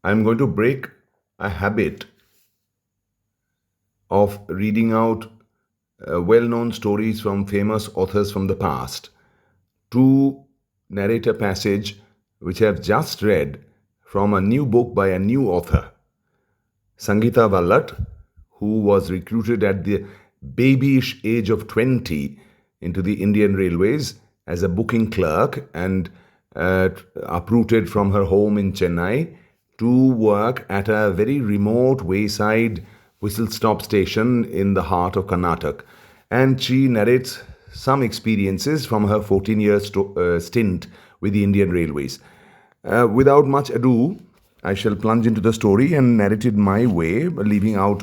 I'm going to break a habit of reading out well known stories from famous authors from the past to narrate a passage which I've just read from a new book by a new author, Sangeeta Vallat, who was recruited at the babyish age of 20 into the Indian Railways as a booking clerk and uprooted from her home in Chennai to work at a very remote wayside whistle stop station in the heart of Karnataka. And she narrates some experiences from her 14-year stint with the Indian Railways. Without much ado, I shall plunge into the story and narrate it my way, leaving out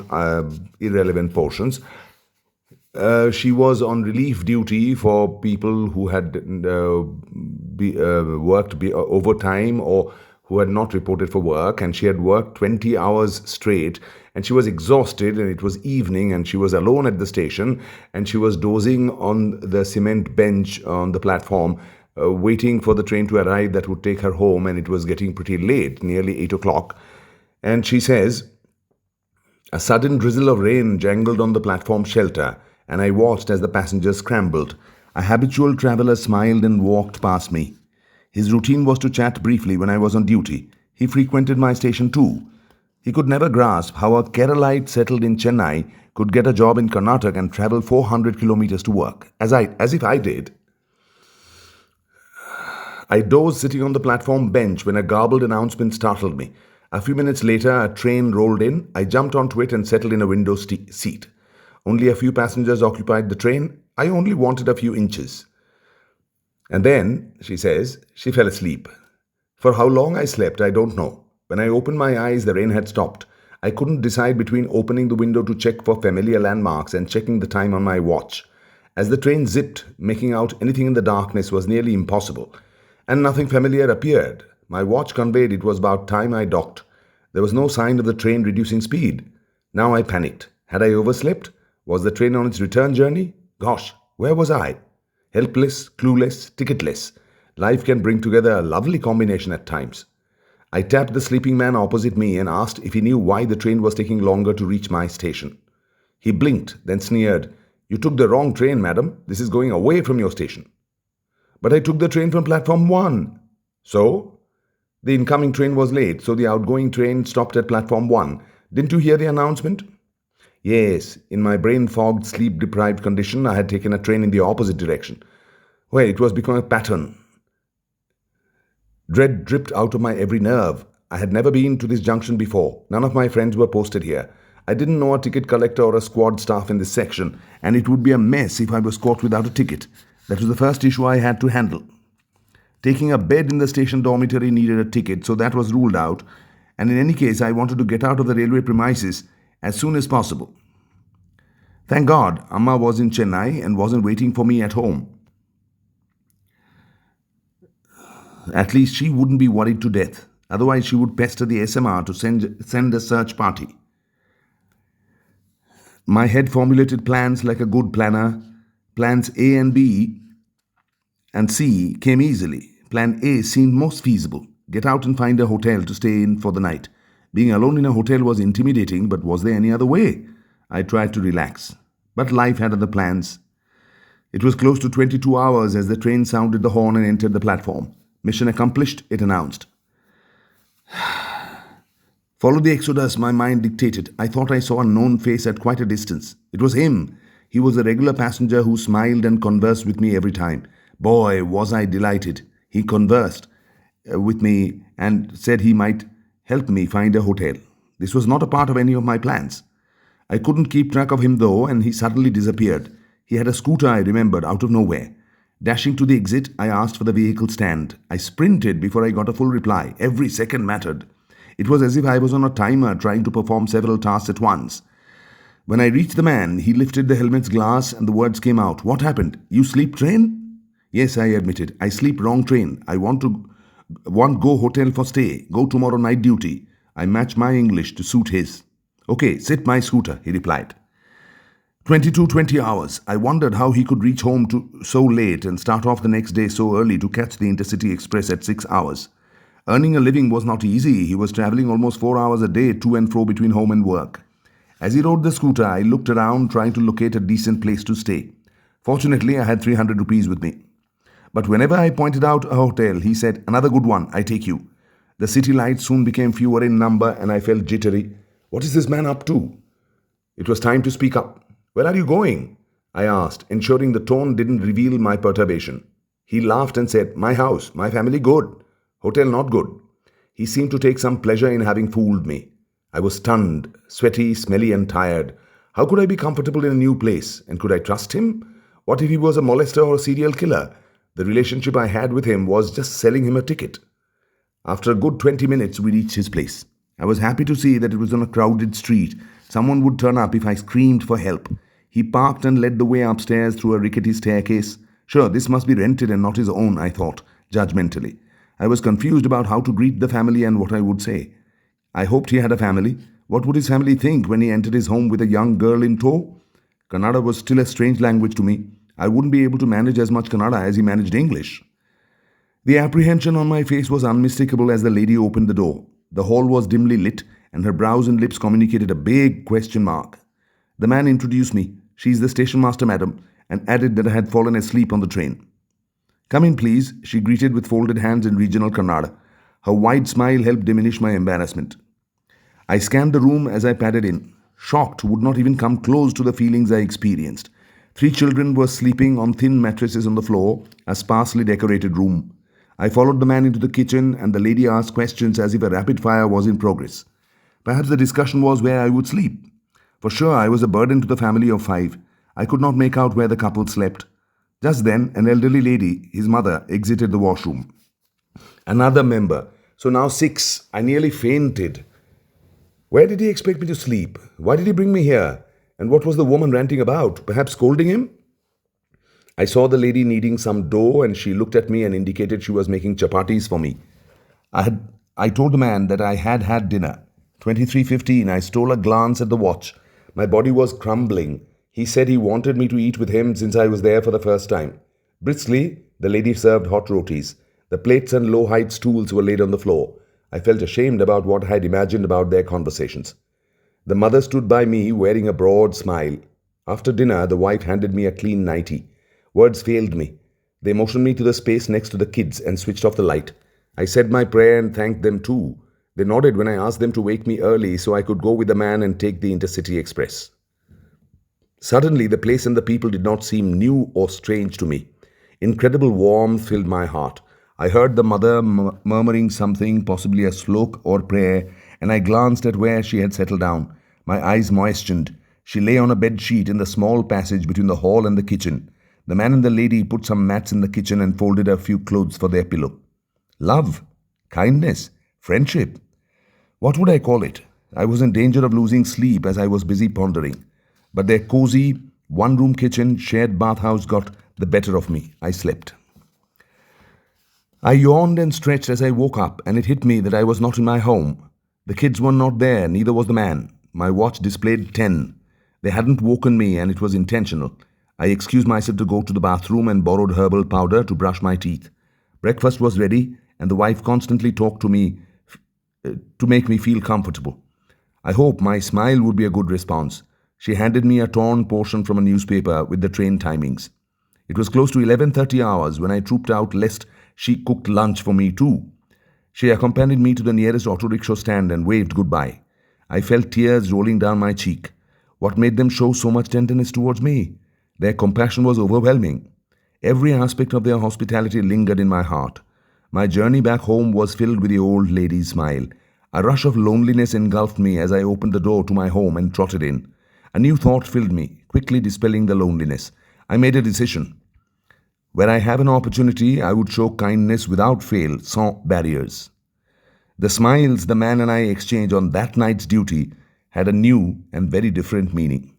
irrelevant portions. She was on relief duty for people who had worked overtime or who had not reported for work, and she had worked 20 hours straight, and she was exhausted, and it was evening, and she was alone at the station, and she was dozing on the cement bench on the platform, waiting for the train to arrive that would take her home, and it was getting pretty late, nearly 8 o'clock. And she says, a sudden drizzle of rain jangled on the platform shelter, and I watched as the passengers scrambled. A habitual traveller smiled and walked past me. His routine was to chat briefly when I was on duty. He frequented my station too. He could never grasp how a Keralite settled in Chennai could get a job in Karnataka and travel 400 kilometers to work, as if I did. I dozed sitting on the platform bench when a garbled announcement startled me. A few minutes later, a train rolled in. I jumped onto it and settled in a window seat. Only a few passengers occupied the train. I only wanted a few inches. And then, she says, she fell asleep. For how long I slept, I don't know. When I opened my eyes, the rain had stopped. I couldn't decide between opening the window to check for familiar landmarks and checking the time on my watch. As the train zipped, making out anything in the darkness was nearly impossible. And nothing familiar appeared. My watch conveyed it was about time I docked. There was no sign of the train reducing speed. Now I panicked. Had I overslept? Was the train on its return journey? Gosh, where was I? Helpless, clueless, ticketless. Life can bring together a lovely combination at times. I tapped the sleeping man opposite me and asked if he knew why the train was taking longer to reach my station. He blinked, then sneered. You took the wrong train, madam. This is going away from your station. But I took the train from platform 1. So? The incoming train was late, so the outgoing train stopped at platform 1. Didn't you hear the announcement? Yes, in my brain-fogged, sleep-deprived condition, I had taken a train in the opposite direction. Well, it was becoming a pattern. Dread dripped out of my every nerve. I had never been to this junction before. None of my friends were posted here. I didn't know a ticket collector or a squad staff in this section, and it would be a mess if I was caught without a ticket. That was the first issue I had to handle. Taking a bed in the station dormitory needed a ticket, so that was ruled out, and in any case, I wanted to get out of the railway premises as soon as possible. Thank God, Amma was in Chennai and wasn't waiting for me at home. At least she wouldn't be worried to death. Otherwise, she would pester the SMR to send a search party. My head formulated plans like a good planner. Plans A and B and C came easily. Plan A seemed most feasible. Get out and find a hotel to stay in for the night. Being alone in a hotel was intimidating, but was there any other way? I tried to relax. But life had other plans. It was close to 22 hours as the train sounded the horn and entered the platform. Mission accomplished, it announced. Follow the exodus, my mind dictated. I thought I saw a known face at quite a distance. It was him. He was a regular passenger who smiled and conversed with me every time. Boy, was I delighted. He conversed with me and said he might help me find a hotel. This was not a part of any of my plans. I couldn't keep track of him though, and he suddenly disappeared. He had a scooter, I remembered, out of nowhere. Dashing to the exit, I asked for the vehicle stand. I sprinted before I got a full reply. Every second mattered. It was as if I was on a timer trying to perform several tasks at once. When I reached the man, he lifted the helmet's glass and the words came out. What happened? You sleep train? Yes, I admitted. I sleep wrong train. I want go hotel for stay. Go tomorrow night duty. I match my English to suit his. Okay, sit my scooter, he replied. 20 hours. I wondered how he could reach home so late and start off the next day so early to catch the Intercity Express at 6 hours. Earning a living was not easy. He was traveling almost 4 hours a day to and fro between home and work. As he rode the scooter, I looked around trying to locate a decent place to stay. Fortunately, I had 300 rupees with me. But whenever I pointed out a hotel, he said, "Another good one, I take you." The city lights soon became fewer in number and I felt jittery. What is this man up to? It was time to speak up. "Where are you going?" I asked, ensuring the tone didn't reveal my perturbation. He laughed and said, "My house, my family good. Hotel not good." He seemed to take some pleasure in having fooled me. I was stunned, sweaty, smelly, and tired. How could I be comfortable in a new place? And could I trust him? What if he was a molester or a serial killer? The relationship I had with him was just selling him a ticket. After a good 20 minutes, we reached his place. I was happy to see that it was on a crowded street. Someone would turn up if I screamed for help. He parked and led the way upstairs through a rickety staircase. Sure, this must be rented and not his own, I thought, judgmentally. I was confused about how to greet the family and what I would say. I hoped he had a family. What would his family think when he entered his home with a young girl in tow? Kannada was still a strange language to me. I wouldn't be able to manage as much Kannada as he managed English. The apprehension on my face was unmistakable as the lady opened the door. The hall was dimly lit, and her brows and lips communicated a big question mark. The man introduced me. "She's the station master, madam," and added that I had fallen asleep on the train. "Come in, please," she greeted with folded hands in regional Kannada. Her wide smile helped diminish my embarrassment. I scanned the room as I padded in. Shocked would not even come close to the feelings I experienced. 3 children were sleeping on thin mattresses on the floor, a sparsely decorated room. I followed the man into the kitchen and the lady asked questions as if a rapid fire was in progress. Perhaps the discussion was where I would sleep. For sure, I was a burden to the family of 5. I could not make out where the couple slept. Just then, an elderly lady, his mother, exited the washroom. Another member. So now 6. I nearly fainted. Where did he expect me to sleep? Why did he bring me here? And what was the woman ranting about? Perhaps scolding him? I saw the lady kneading some dough and she looked at me and indicated she was making chapatis for me. I told the man that I had had dinner. 23:15, I stole a glance at the watch. My body was crumbling. He said he wanted me to eat with him since I was there for the first time. Briskly, the lady served hot rotis. The plates and low-height stools were laid on the floor. I felt ashamed about what I had imagined about their conversations. The mother stood by me wearing a broad smile. After dinner, the wife handed me a clean nightie. Words failed me. They motioned me to the space next to the kids and switched off the light. I said my prayer and thanked them too. They nodded when I asked them to wake me early so I could go with the man and take the Intercity Express. Suddenly, the place and the people did not seem new or strange to me. Incredible warmth filled my heart. I heard the mother murmuring something, possibly a slok or prayer, and I glanced at where she had settled down. My eyes moistened. She lay on a bed sheet in the small passage between the hall and the kitchen. The man and the lady put some mats in the kitchen and folded a few clothes for their pillow. Love, kindness, friendship. What would I call it? I was in danger of losing sleep as I was busy pondering. But their cozy, one-room kitchen, shared bathhouse got the better of me. I slept. I yawned and stretched as I woke up, and it hit me that I was not in my home. The kids were not there, neither was the man. My watch displayed 10. They hadn't woken me, and it was intentional. I excused myself to go to the bathroom and borrowed herbal powder to brush my teeth. Breakfast was ready, and the wife constantly talked to me to make me feel comfortable. I hope my smile would be a good response. She handed me a torn portion from a newspaper with the train timings. It was close to 11:30 hours when I trooped out lest she cooked lunch for me too. She accompanied me to the nearest auto rickshaw stand and waved goodbye. I felt tears rolling down my cheek. What made them show so much tenderness towards me? Their compassion was overwhelming. Every aspect of their hospitality lingered in my heart. My journey back home was filled with the old lady's smile. A rush of loneliness engulfed me as I opened the door to my home and trotted in. A new thought filled me, quickly dispelling the loneliness. I made a decision. Where I have an opportunity, I would show kindness without fail, sans barriers. The smiles the man and I exchanged on that night's duty had a new and very different meaning.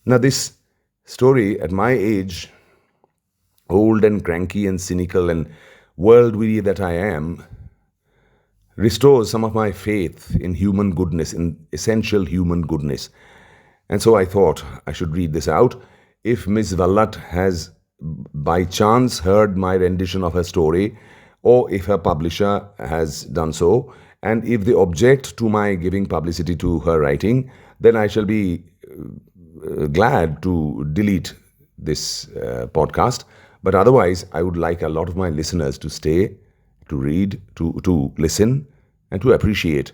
Now, this story at my age, old and cranky and cynical and world-weary that I am, restores some of my faith in human goodness, in essential human goodness. And so I thought I should read this out. If Miss Vallat has by chance heard my rendition of her story, or if her publisher has done so. And if they object to my giving publicity to her writing, then I shall be glad to delete this podcast. But otherwise, I would like a lot of my listeners to stay, to read, to listen, and to appreciate,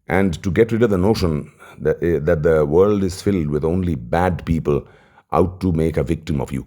and to get rid of the notion that the world is filled with only bad people out to make a victim of you.